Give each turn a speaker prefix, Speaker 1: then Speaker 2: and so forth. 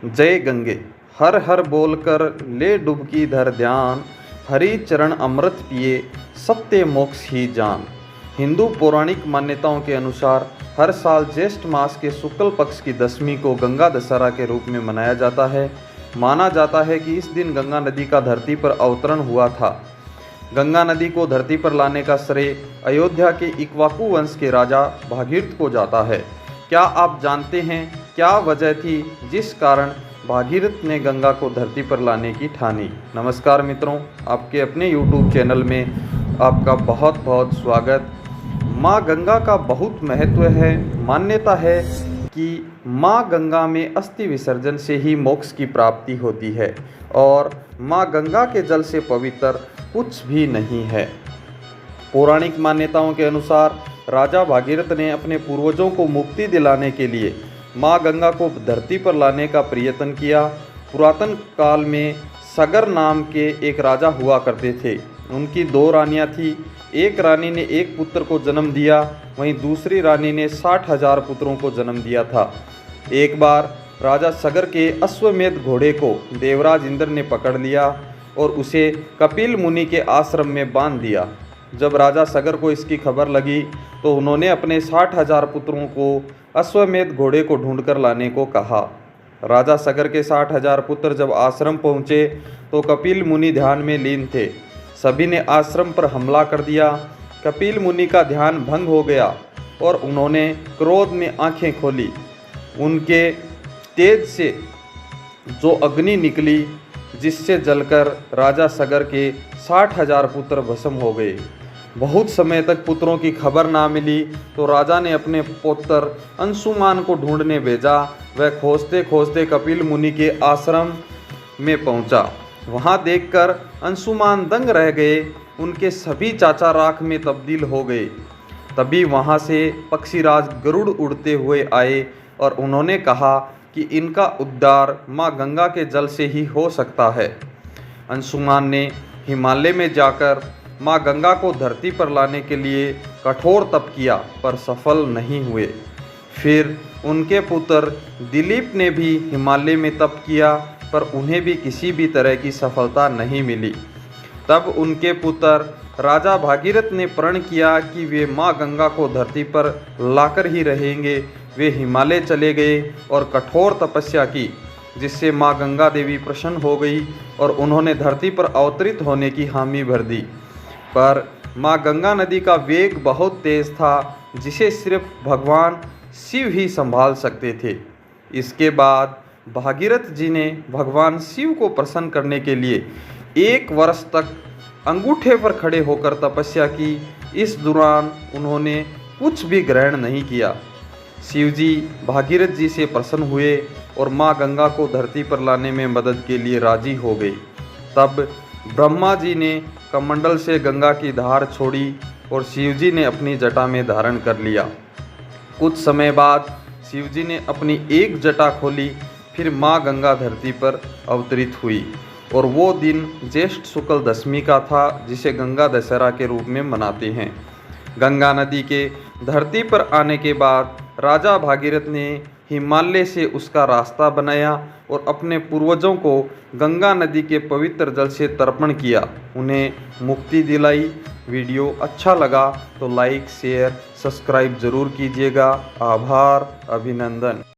Speaker 1: जय गंगे। हर हर बोलकर ले डुबकी धर ध्यान, हरि चरण अमृत पिए सत्य मोक्ष ही जान। हिंदू पौराणिक मान्यताओं के अनुसार हर साल ज्येष्ठ मास के शुक्ल पक्ष की दशमी को गंगा दशहरा के रूप में मनाया जाता है। माना जाता है कि इस दिन गंगा नदी का धरती पर अवतरण हुआ था। गंगा नदी को धरती पर लाने का श्रेय अयोध्या के इक्ष्वाकु वंश के राजा भागीरथ को जाता है। क्या आप जानते हैं क्या वजह थी जिस कारण भागीरथ ने गंगा को धरती पर लाने की ठानी? नमस्कार मित्रों, आपके अपने YouTube चैनल में आपका बहुत बहुत स्वागत। माँ गंगा का बहुत महत्व है। मान्यता है कि माँ गंगा में अस्थि विसर्जन से ही मोक्ष की प्राप्ति होती है और माँ गंगा के जल से पवित्र कुछ भी नहीं है। पौराणिक मान्यताओं के अनुसार राजा भागीरथ ने अपने पूर्वजों को मुक्ति दिलाने के लिए माँ गंगा को धरती पर लाने का प्रयत्न किया। पुरातन काल में सगर नाम के एक राजा हुआ करते थे। उनकी 2 रानियां थीं। एक रानी ने एक पुत्र को जन्म दिया, वहीं दूसरी रानी ने 60,000 पुत्रों को जन्म दिया था। एक बार राजा सगर के अश्वमेध घोड़े को देवराज इंद्र ने पकड़ लिया और उसे कपिल मुनि के आश्रम में बांध दिया। जब राजा सगर को इसकी खबर लगी तो उन्होंने अपने 60,000 पुत्रों को अश्वमेध घोड़े को ढूंढकर लाने को कहा। राजा सगर के 60,000 पुत्र जब आश्रम पहुँचे तो कपिल मुनि ध्यान में लीन थे। सभी ने आश्रम पर हमला कर दिया। कपिल मुनि का ध्यान भंग हो गया और उन्होंने क्रोध में आंखें खोली। उनके तेज से जो अग्नि निकली जिससे जलकर राजा सगर के 60,000 पुत्र भस्म हो गए। बहुत समय तक पुत्रों की खबर ना मिली तो राजा ने अपने पुत्र अंशुमान को ढूंढने भेजा। वह खोजते खोजते कपिल मुनि के आश्रम में पहुंचा। वहां देखकर अंशुमान दंग रह गए। उनके सभी चाचा राख में तब्दील हो गए। तभी वहां से पक्षीराज गरुड़ उड़ते हुए आए और उन्होंने कहा कि इनका उद्धार माँ गंगा के जल से ही हो सकता है। अंशुमान ने हिमालय में जाकर माँ गंगा को धरती पर लाने के लिए कठोर तप किया पर सफल नहीं हुए। फिर उनके पुत्र दिलीप ने भी हिमालय में तप किया पर उन्हें भी किसी भी तरह की सफलता नहीं मिली। तब उनके पुत्र राजा भागीरथ ने प्रण किया कि वे माँ गंगा को धरती पर लाकर ही रहेंगे। वे हिमालय चले गए और कठोर तपस्या की, जिससे माँ गंगा देवी प्रसन्न हो गई और उन्होंने धरती पर अवतरित होने की हामी भर दी। पर माँ गंगा नदी का वेग बहुत तेज था, जिसे सिर्फ भगवान शिव ही संभाल सकते थे। इसके बाद भागीरथ जी ने भगवान शिव को प्रसन्न करने के लिए 1 वर्ष तक अंगूठे पर खड़े होकर तपस्या की। इस दौरान उन्होंने कुछ भी ग्रहण नहीं किया। शिवजी भागीरथ जी से प्रसन्न हुए और माँ गंगा को धरती पर लाने में मदद के लिए राजी हो गए। तब ब्रह्मा जी ने कमंडल से गंगा की धार छोड़ी और शिवजी ने अपनी जटा में धारण कर लिया। कुछ समय बाद शिवजी ने अपनी एक जटा खोली। फिर माँ गंगा धरती पर अवतरित हुई और वो दिन ज्येष्ठ शुक्ल दशमी का था, जिसे गंगा दशहरा के रूप में मनाते हैं। गंगा नदी के धरती पर आने के बाद राजा भागीरथ ने हिमालय से उसका रास्ता बनाया और अपने पूर्वजों को गंगा नदी के पवित्र जल से तर्पण किया, उन्हें मुक्ति दिलाई। वीडियो अच्छा लगा तो लाइक, शेयर, सब्सक्राइब जरूर कीजिएगा। आभार, अभिनंदन।